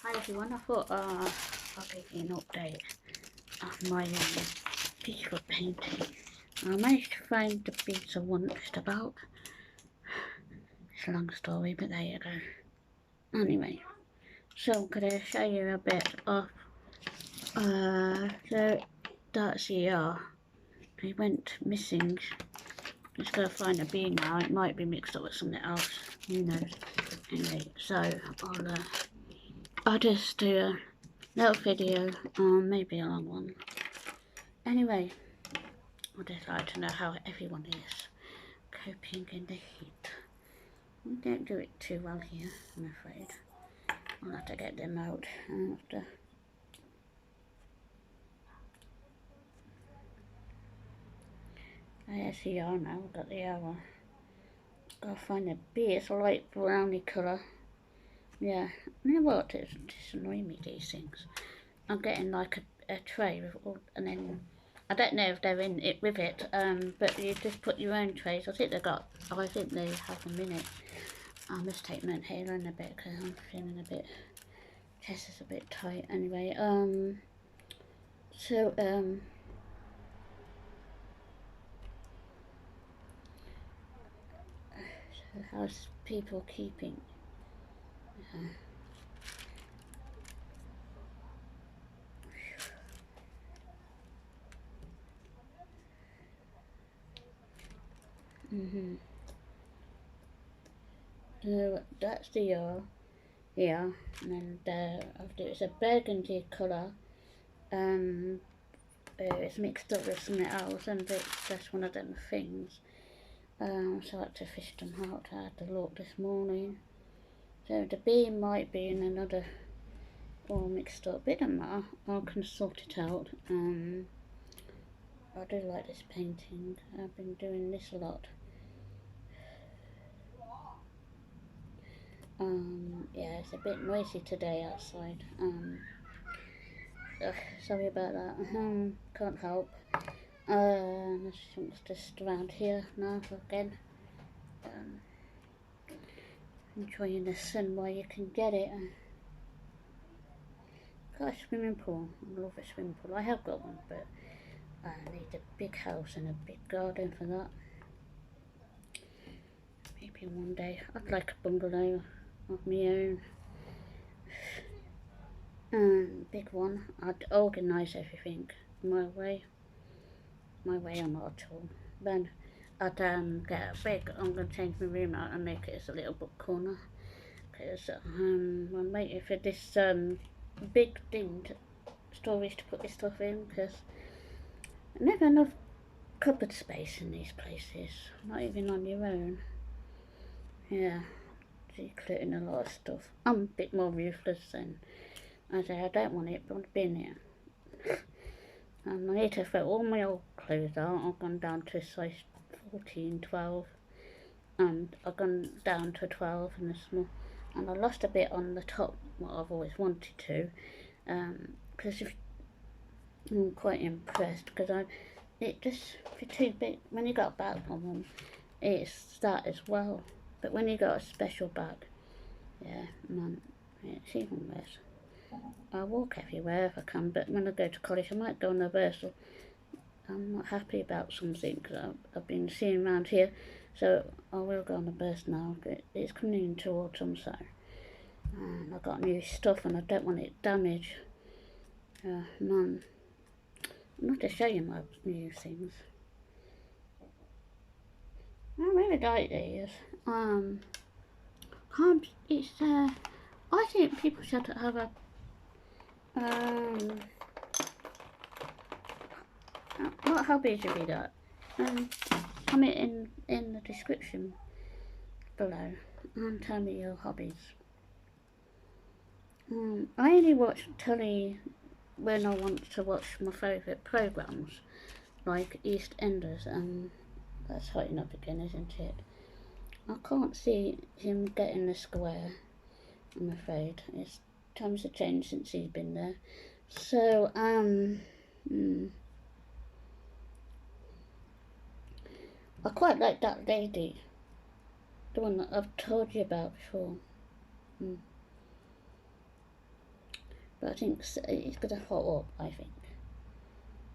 Hi everyone, I thought I'll give you an update of my piece of painting. I managed to find the piece I wondered about. It's a long story, but there you go. Anyway, so I'm going to show you a bit of, so that's the he went missing. Just got to find a bee now, it might be mixed up with something else, who knows. Anyway, so I'll just do a little video, maybe a long one. Anyway, I'd just like to know how everyone is coping in the heat. We don't do it too well here, I'm afraid. I'll have to get them out after. Yes, you are now, we've got the hour. Gotta find a bee, it's a light browny colour. Yeah, you know what, it's annoying me, these things. I'm getting like a tray with all, and then I don't know if they're in it with it, but you just put your own trays. I think they have them in it. I must take my inhaler in a bit because I'm feeling a bit, chest is a bit tight. Anyway, so how's people keeping? So that's the here, and after it's a burgundy colour. It's mixed up with something else, and that's one of them things. So I had to fish them out. I had to look this morning. So the bee might be in another, all mixed up. It doesn't matter. I can sort it out. I do like this painting. I've been doing this a lot. Yeah, it's a bit noisy today outside. Sorry about that. Can't help. It's just around here now again. Enjoying the sun while you can get it. Got a swimming pool. I love a swimming pool. I have got one, but I need a big house and a big garden for that. Maybe one day. I'd like a bungalow of my own. Big one. I'd organise everything my way. My way or not at all. Then I'd get a big, I'm going to change my room out and make it as a little book corner. Because I'm waiting for this big thing, storage to put this stuff in, because never enough cupboard space in these places, not even on your own. Yeah, decluttering a lot of stuff. I'm a bit more ruthless than I say I don't want it, but I've been here. And I need to throw all my old clothes out. I've gone down to size 14, 12, and I've gone down to 12 and a small, and I lost a bit on the top, what I've always wanted to, because I'm quite impressed, because it just, if you're too big, when you got a back problem, it's that as well, but when you got a special bag, yeah, man, it's even worse. I walk everywhere if I can, but when I go to college I might go on a bus. I'm not happy about something because I've been seeing around here, so I will go on a bus now. It's coming into autumn, so I've got new stuff and I don't want it damaged. Man, I'm not to show you my new things. I really like these. I think people should have a what hobbies have you got? Comment in the description below and tell me your hobbies. I only watch telly when I want to watch my favourite programmes, like EastEnders, and that's hotting up again, isn't it? I can't see him getting the square, I'm afraid. It's times have changed since he's been there. So, I quite like that lady, the one that I've told you about before. But I think it's going to hot up, I think.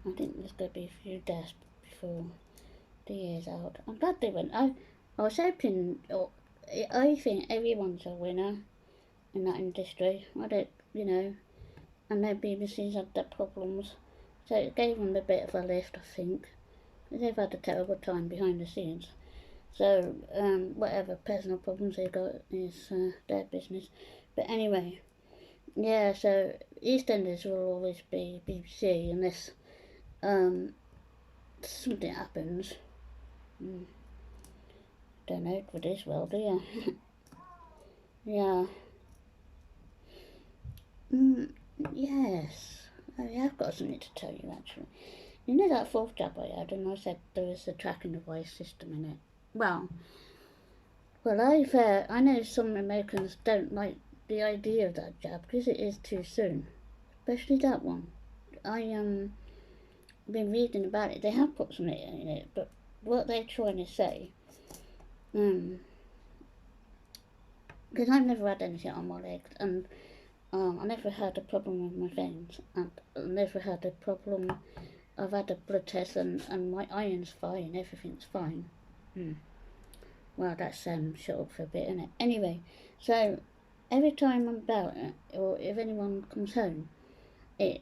I think there's going to be a few deaths before the year's out. I'm glad they went. I was hoping, I think everyone's a winner in that industry. I don't, I know BBC's had their problems, so it gave them a bit of a lift, I think. They've had a terrible time behind the scenes. So, whatever personal problems they got is their business. But anyway, yeah, so EastEnders will always be BBC unless something happens. Don't know for this well, do you? Yeah. Yes. Oh, yeah, I've got something to tell you actually. You know that fourth job I had, and I said there was a tracking device system in it. Well, I know some Americans don't like the idea of that jab because it is too soon, especially that one. I been reading about it. They have put something in it, but what they're trying to say, because I've never had anything on my legs, and I never had a problem with my veins, and I never had a problem. I've had a blood test, and my iron's fine. Everything's fine. Well, that's shut up for a bit, isn't it? Anyway, so every time I'm about it, or if anyone comes home, it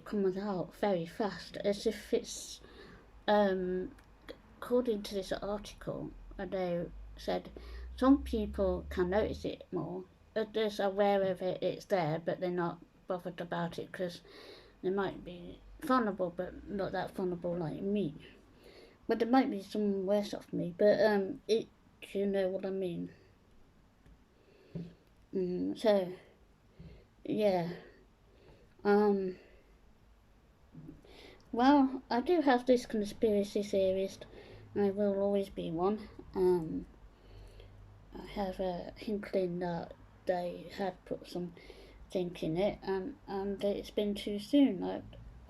comes out very fast, as if it's according to this article, they said some people can notice it more. Others are aware of it, it's there, but they're not bothered about it because they might be vulnerable, but not that vulnerable like me. But there might be some worse off me, but you know what I mean. So, yeah. Well, I do have this conspiracy theorist. I will always be one. I have a inkling that they had put some think in it, and it's been too soon. I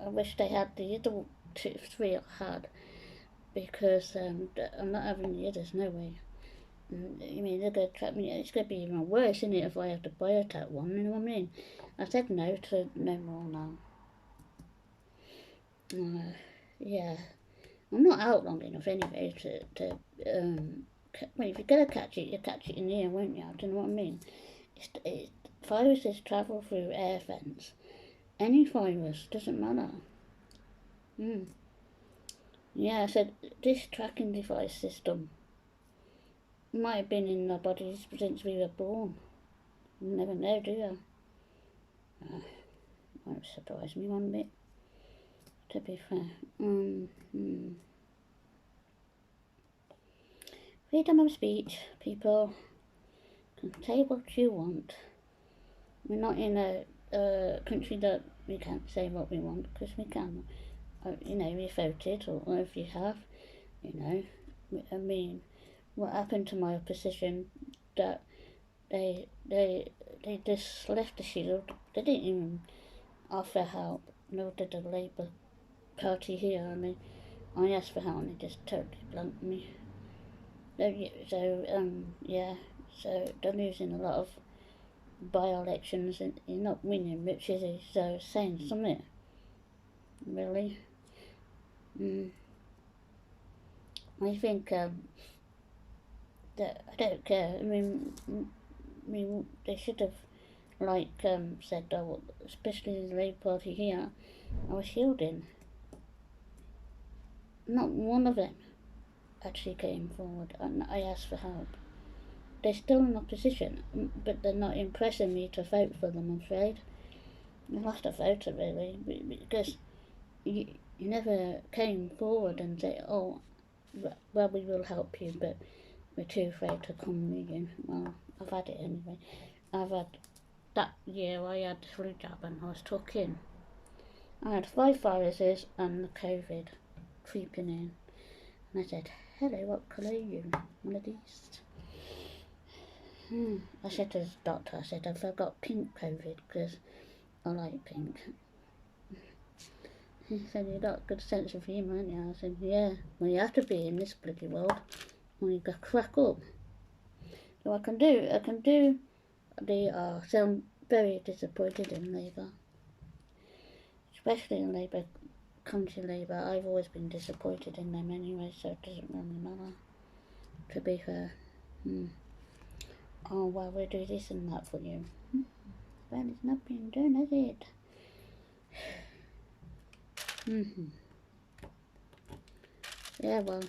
wish they had the other three I had, because I'm not having the others, no way. I mean, they're going to trap me. It's going to be even worse, isn't it, if I have the biotech one, you know what I mean? I said no to no more now. Yeah. I'm not out long enough anyway to well, if you're going to catch it, you catch it in here, won't you? Do you know what I mean? Viruses travel through air vents. Any virus, doesn't matter. Yeah, so this tracking device system might have been in our bodies since we were born. You never know, do you? Won't surprise me one bit, to be fair. Freedom of speech, people can say what you want. We're not in a country that we can't say what we want, because we can. We voted, or if you have, I mean, what happened to my opposition, that they just left the shield. They didn't even offer help, nor did the Labour Party here, and I asked for help and they just totally blanked me. So they're losing a lot of by-elections, and you're not winning much, is he? So saying something, really. I think that I don't care. I mean, they should have said, oh, especially the Labour Party here, I was shielding. Not one of them actually came forward, and I asked for help. They're still in opposition, but they're not impressing me to vote for them, I'm afraid. I lost a voter, really, because you never came forward and said, oh, well, we will help you, but we're too afraid to come in. Well, I've had it anyway. That year I had the flu jab and I was took in. I had 5 viruses and the COVID creeping in. And I said, hello, what colour are you? One of these. I said to the doctor, I said, have I got pink COVID? Because I like pink. He said, you've got a good sense of humour, haven't you? I said, yeah. Well, you have to be in this bloody world. Or you got crack up. So I can do. They are. So I'm very disappointed in Labour. especially in Labour, Country Labour. I've always been disappointed in them anyway, so it doesn't really matter, to be fair. Oh, well, we'll do this and that for you. Well, it's not been done, has it? Yeah, well,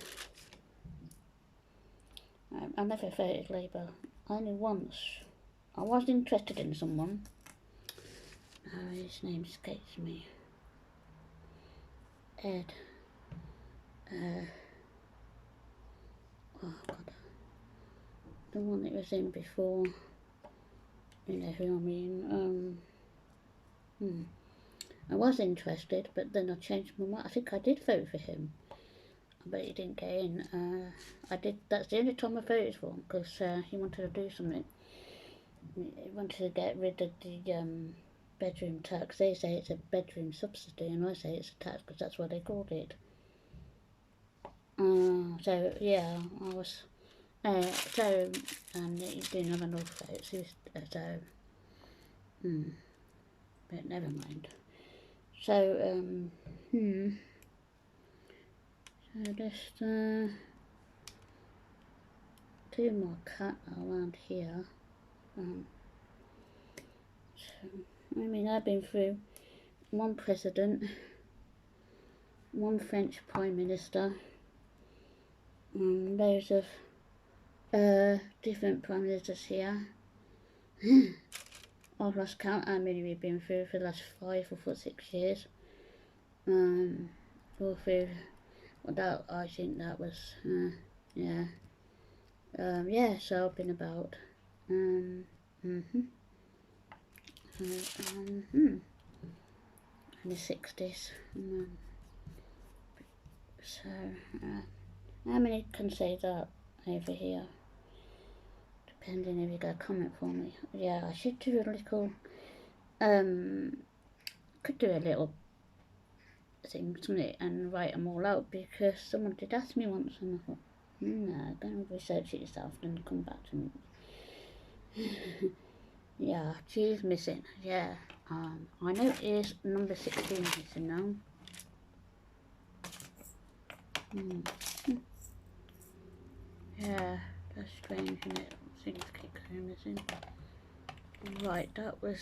I never voted Labour. Only once. I was interested in someone. His name escapes me. Ed. Oh, God. The one that was in before. You know who I mean. I was interested, but then I changed my mind. I think I did vote for him, but he didn't get in. I did. That's the only time I voted for him, because he wanted to do something. He wanted to get rid of the bedroom tax. They say it's a bedroom subsidy, and I say it's a tax because that's what they called it. So yeah, I was. He didn't have enough votes. But never mind. So so just two more cat around here. I mean, I've been through one president, one French prime minister, loads of different prime ministers here. I've lost count how many we've been through for the last 5 or 6 years. All through, well, that, I think that was, yeah. So I've been about, in the 60s. So, how many can say that over here? Depending if you got a comment for me. Yeah, I should do a little, could do a little thing, something, and write them all out, because someone did ask me once, and I thought, no, go and research it yourself, then come back to me. Yeah, she's missing. Yeah, I know it is number 16 missing now. Yeah, that's strange, isn't it? Things keep going missing. Right, that was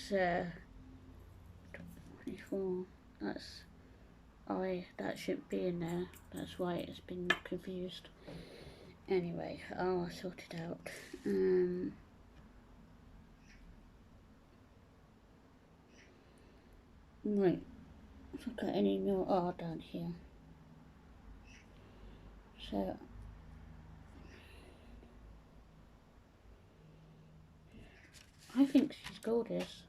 24. That's that shouldn't be in there. That's why it's been confused. Anyway, I'll sort it out. Right, if I've got any more R down here. So I think she's gorgeous.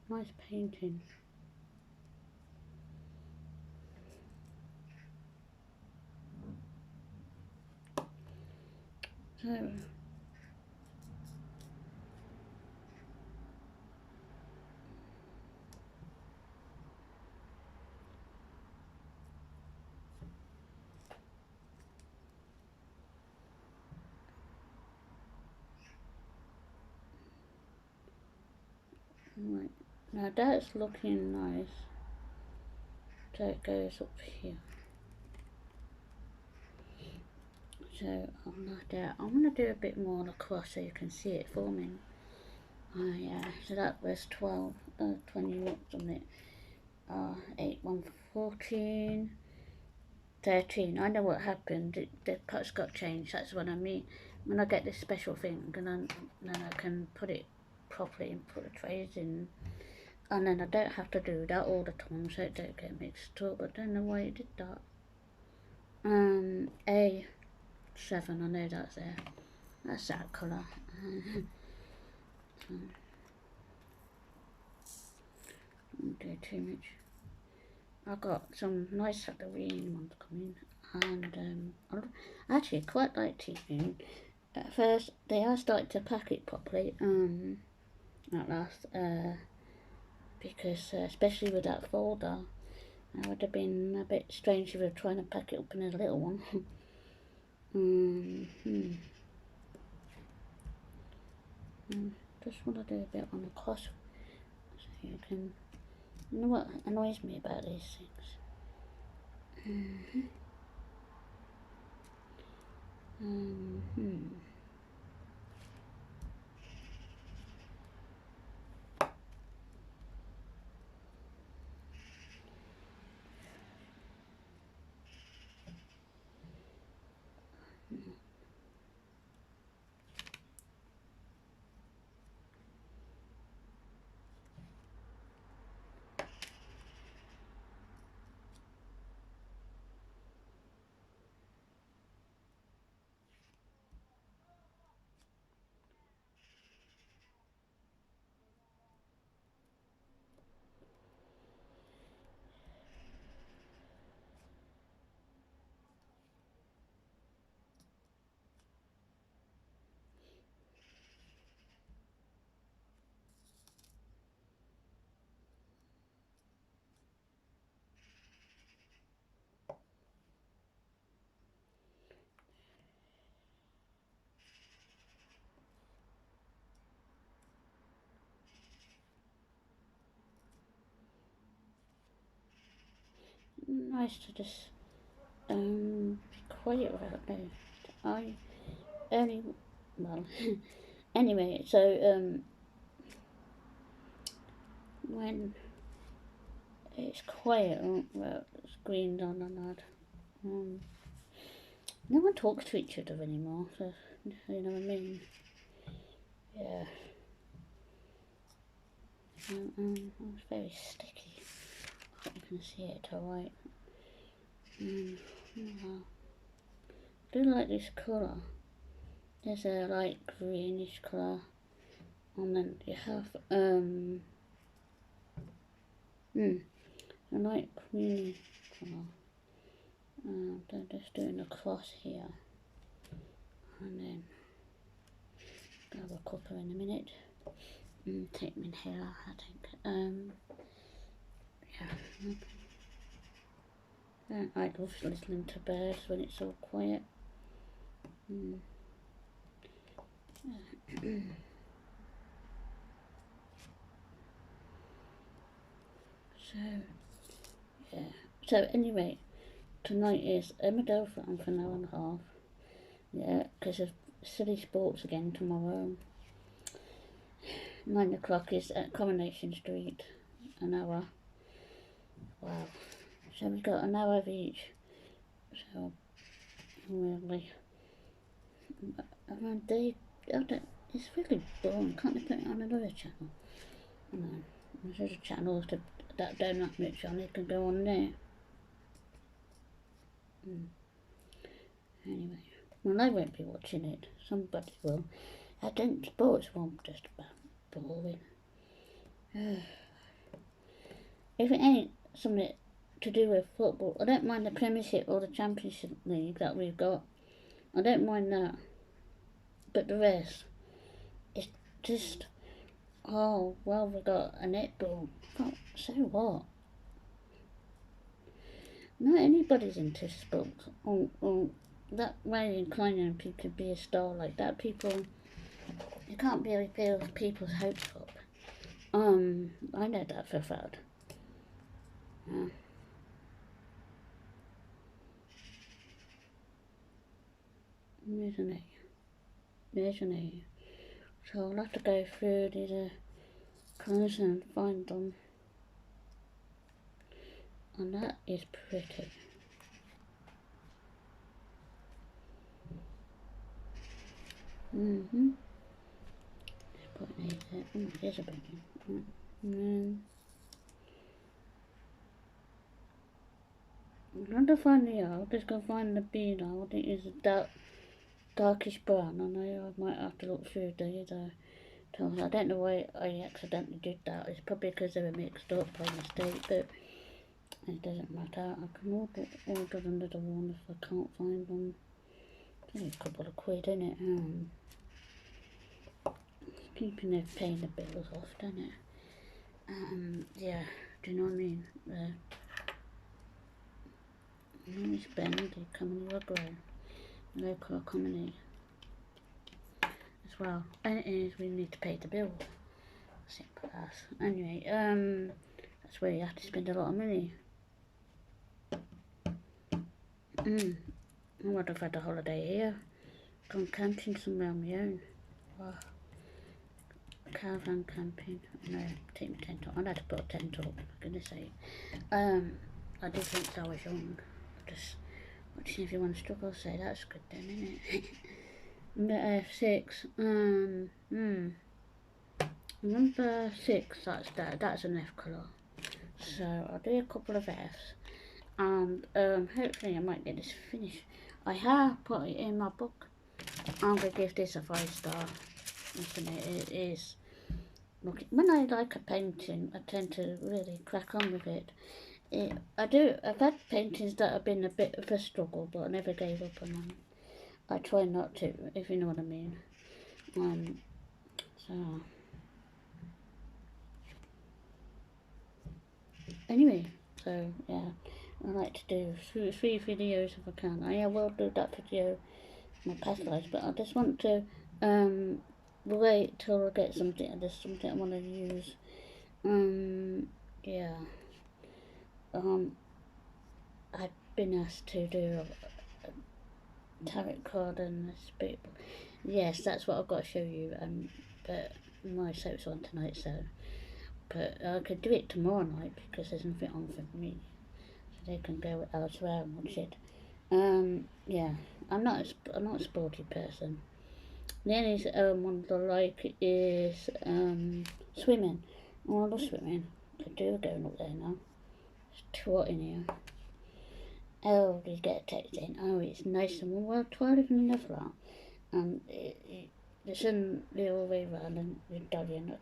Nice painting. So right, now that's looking nice. So it goes up here. So I'm gonna do a bit more across so you can see it forming. Yeah, so that was 12, 20 watts on it. 8, 1, 14, 13. I know what happened. The parts got changed. That's what I mean. When I get this special thing, and then I can put it properly and put the trays in. And then I don't have to do that all the time, so it don't get mixed up. I don't know why it did that. A7, I know that's there. That's that colour. Don't do too much. I got some nice Halloween ones coming, and I actually quite like T-Moon. At first, they are starting to pack it properly. At last, because especially with that folder, it would have been a bit strange if we were trying to pack it up in a little one. Just want to do a bit on the cross so you can You know what annoys me about these things? Nice to just be quiet about that. I only well anyway, so when it's quiet, well, screens on and that. No one talks to each other anymore, so you know what I mean. Yeah. It's very sticky. I hope you can see it alright. I do like this colour. There's a light greenish colour, and then you have a light greeny colour. I'm just doing a cross here, and then grab a copper in a minute. Take my hair, I think. Yeah. I love listening to birds when it's all quiet. So, yeah. So anyway, tonight is Emma Girlfriend for an hour and a half. Yeah, because of silly sports again tomorrow. 9 o'clock is at Coronation Street, an hour. Wow. So we've got an hour of each. So, really. It's really boring. Can't they put it on another channel? No. There's a channel that don't have much on, it can go on there. Anyway. Well, I won't be watching it. Somebody will. I think sports won't just about boring. If it ain't something to do with football, I don't mind the Premiership or the Championship League that we've got. I don't mind that. But the rest, it's just, oh, well, we've got a netball. Oh, so what? Not anybody's into sports. Or that way inclining people to be a star like that. People, you can't really feel people's hopes up. I know that for a fact. Isn't it? Isn't it? So I'll have to go through these colours and find them. And that is pretty. Put these there. Oh, there's a bit. I'm trying to find the I'll just go find the B now. I think it's a darkish brown. I know I might have to look through these tones. I don't know why I accidentally did that. It's probably because they were mixed up by mistake, but it doesn't matter. I can order another one if I can't find them. It's only a couple of quid, isn't it? Keeping the paying the bills off, doesn't it? Yeah, do you know what I mean? Money spend, the comedy or grow. Local economy as well. And it is, we need to pay the bill. Simple as. Anyway, That's where you have to spend a lot of money. I would have had a holiday here. Gone camping somewhere on my own. Wow. Caravan camping. No, take my tent off. I'd have to put a tent up, for goodness sake. I did think I was young. Just watching everyone struggle, say that's good then, isn't it? Number 6. Number 6, that's an F colour. So I'll do a couple of Fs. And hopefully I might get this finished. I have put it in my book. I'm going to give this a 5 star. It is. Look, when I like a painting, I tend to really crack on with it. I've had paintings that have been a bit of a struggle, but I never gave up on them. I try not to, if you know what I mean. So anyway, so yeah, I like to do three videos if I can. I will do that video, my past lives, but I just want to wait till I get something. There's something I want to use. Yeah. I've been asked to do a tarot card and a spirit. Yes, that's what I've got to show you. But my soap's on tonight, so. But I could do it tomorrow night because there's nothing on for me, so they can go elsewhere and watch it. Yeah, I'm not a sporty person. The only one I like is swimming. Oh, I love swimming. I do going up there now. It's too hot in here. Oh, you get a text in. Oh, it's nice and warm. Well, I live in the flat, and it's in the all way round and with Dolly, and I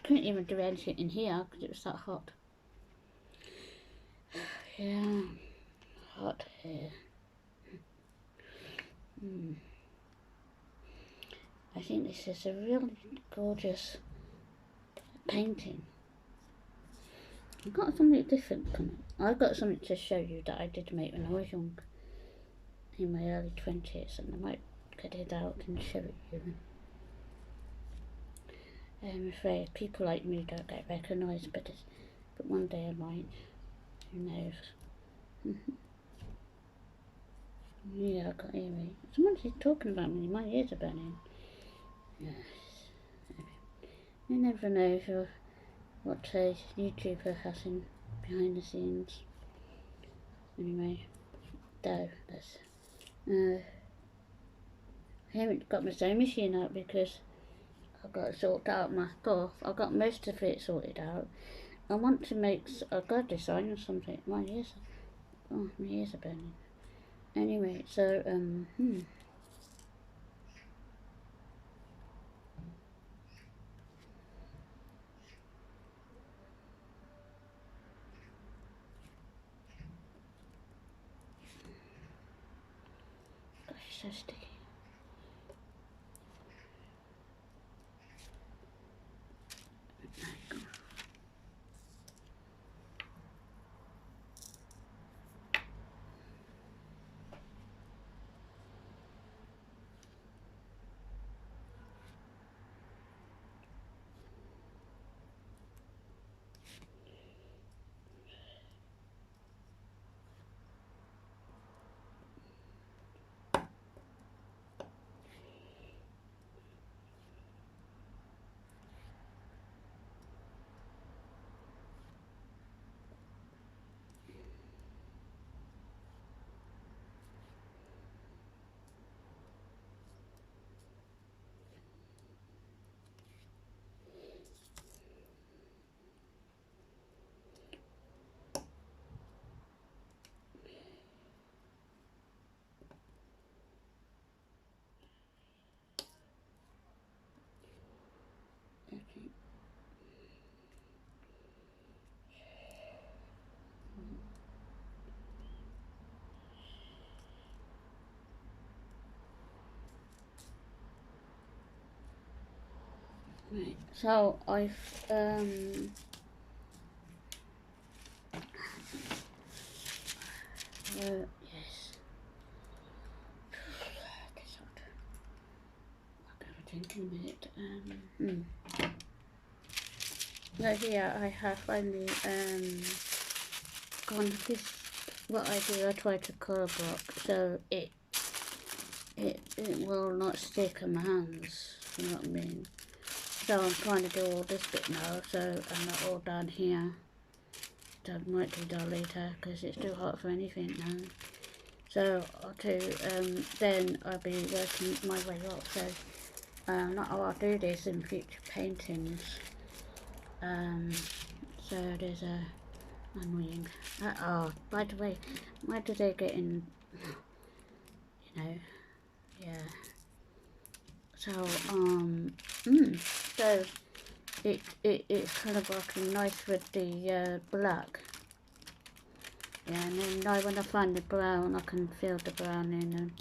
couldn't even do anything in here because it was that hot. Yeah, hot here. I think this is a really gorgeous painting. I've got something different coming. I've got something to show you that I did make when I was young, in my early 20s, and I might get it out and show it you. I'm afraid people like me don't get recognised, but one day I might. Who knows? Yeah, I can't hear me. Someone's talking about me. My ears are burning. Yes. You never know what a YouTuber has in behind the scenes. Anyway, though, I haven't got my sewing machine out because I've got to sort out my stuff. I've got most of it sorted out. I want to make a god design or something. My ears are burning. Anyway, so gosh, it's so sticky. Right, so I've yes. This hot. I'll have a drink in a minute. so here I have finally gone this. What I do, I try to colour block so it will not stick on my hands. You know what I mean? So I'm trying to do all this bit now. So I'm not all down here. So I might do that later because it's too hot for anything now. So I'll do. Then I'll be working my way up. So I'll do this in future paintings. So there's a annoying. Oh, by the way, why do they get in? You know, yeah. So so it's kind of working nice with the black. Yeah, and then now when I find the brown, I can fill the brown in, and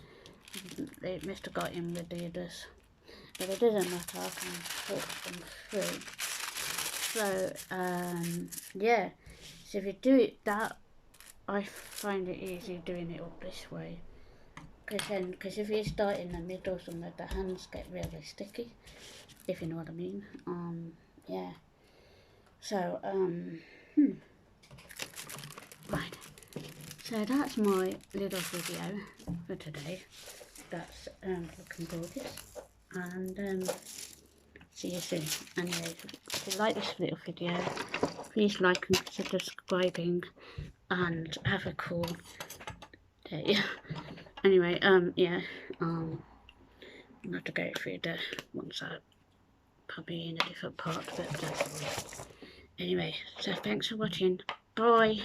it must have got in with the others. But it doesn't matter, I can put them through. So, yeah. So if you do it that, I find it easy doing it up this way. Because if you start in the middle somewhere, the hands get really sticky, if you know what I mean. Yeah. So, right. So that's my little video for today. That's looking gorgeous. And see you soon. Anyway, if you like this little video, please like and consider subscribing, and have a cool day. Anyway, yeah, I'm going to go through the ones that probably in a different part, but that's all. Anyway, so thanks for watching. Bye.